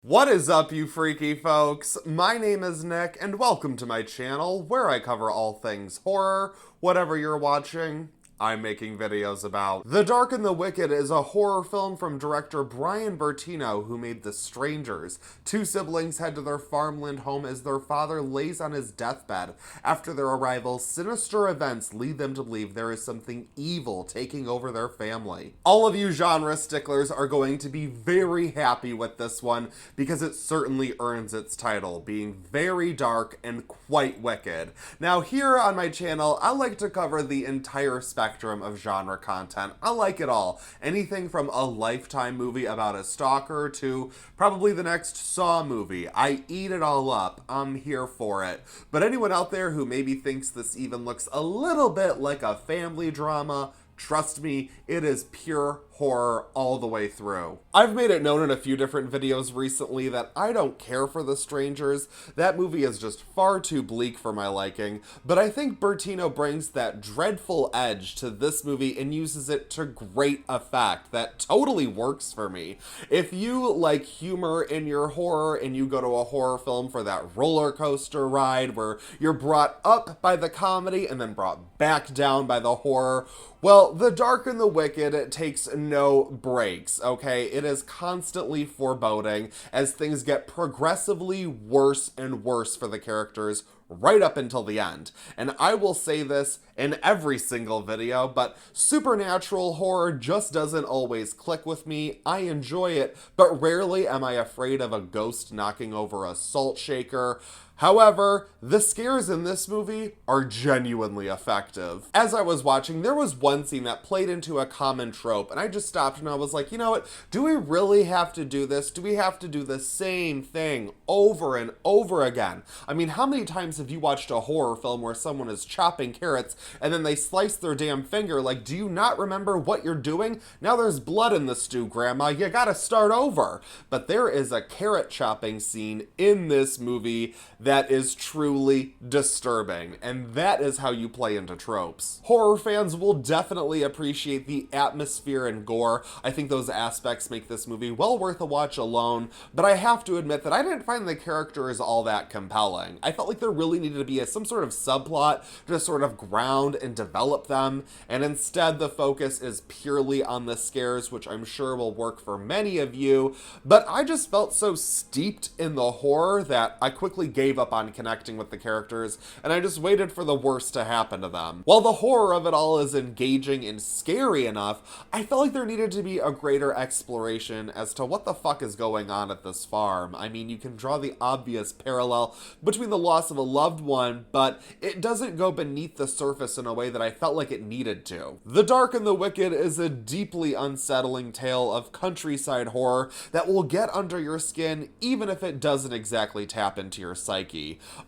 What is up, you freaky folks? My name is Nick, and welcome to my channel, where I cover all things horror. Whatever you're watching, I'm making videos about. The Dark and the Wicked is a horror film from director Brian Bertino, who made The Strangers. Two siblings head to their farmland home as their father lays on his deathbed. After their arrival, sinister events lead them to believe there is something evil taking over their family. All of you genre sticklers are going to be very happy with this one, because it certainly earns its title, being very dark and quite wicked. Now, here on my channel, I like to cover the entire spectrum of genre content. I like it all. Anything from a Lifetime movie about a stalker to probably the next Saw movie. I eat it all up. I'm here for it. But anyone out there who maybe thinks this even looks a little bit like a family drama, trust me, it is pure horror all the way through. I've made it known in a few different videos recently that I don't care for The Strangers. That movie is just far too bleak for my liking, but I think Bertino brings that dreadful edge to this movie and uses it to great effect that totally works for me. If you like humor in your horror and you go to a horror film for that roller coaster ride where you're brought up by the comedy and then brought back down by the horror, well, The Dark and the Wicked takes no breaks, okay? It is constantly foreboding as things get progressively worse and worse for the characters right up until the end. And I will say this in every single video, but supernatural horror just doesn't always click with me. I enjoy it, but rarely am I afraid of a ghost knocking over a salt shaker. However, the scares in this movie are genuinely effective. As I was watching, there was one scene that played into a common trope, and I just stopped and I was like, you know what? Do we really have to do this? Do we have to do the same thing over and over again? I mean, how many times have you watched a horror film where someone is chopping carrots and then they slice their damn finger? Like, do you not remember what you're doing? Now there's blood in the stew, Grandma. You gotta start over. But there is a carrot chopping scene in this movie that is truly disturbing, and that is how you play into tropes. Horror fans will definitely appreciate the atmosphere and gore. I think those aspects make this movie well worth a watch alone, but I have to admit that I didn't find the characters all that compelling. I felt like there really needed to be some sort of subplot to sort of ground and develop them, and instead the focus is purely on the scares, which I'm sure will work for many of you, but I just felt so steeped in the horror that I quickly gave up on connecting with the characters, and I just waited for the worst to happen to them. While the horror of it all is engaging and scary enough, I felt like there needed to be a greater exploration as to what the fuck is going on at this farm. I mean, you can draw the obvious parallel between the loss of a loved one, but it doesn't go beneath the surface in a way that I felt like it needed to. The Dark and the Wicked is a deeply unsettling tale of countryside horror that will get under your skin even if it doesn't exactly tap into your psyche.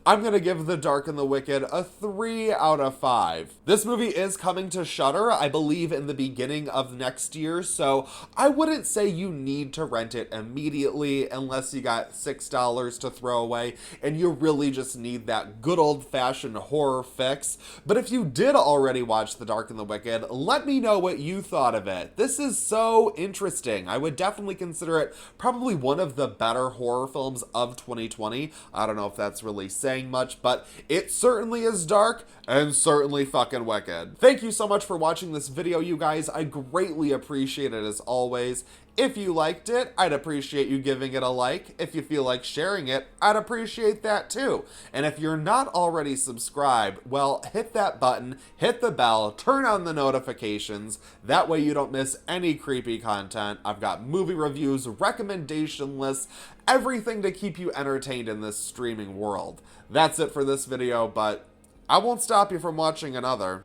I'm gonna give The Dark and the Wicked a 3 out of 5. This movie is coming to Shudder, I believe, in the beginning of next year, so I wouldn't say you need to rent it immediately unless you got $6 to throw away and you really just need that good old-fashioned horror fix. But if you did already watch The Dark and the Wicked, let me know what you thought of it. This is so interesting. I would definitely consider it probably one of the better horror films of 2020. I don't know if that's really saying much, but it certainly is dark and certainly fucking wicked. Thank you so much for watching this video, you guys. I greatly appreciate it as always. If you liked it, I'd appreciate you giving it a like. If you feel like sharing it, I'd appreciate that too. And if you're not already subscribed, well, hit that button, hit the bell, turn on the notifications. That way you don't miss any creepy content. I've got movie reviews, recommendation lists, everything to keep you entertained in this streaming world. That's it for this video, but I won't stop you from watching another.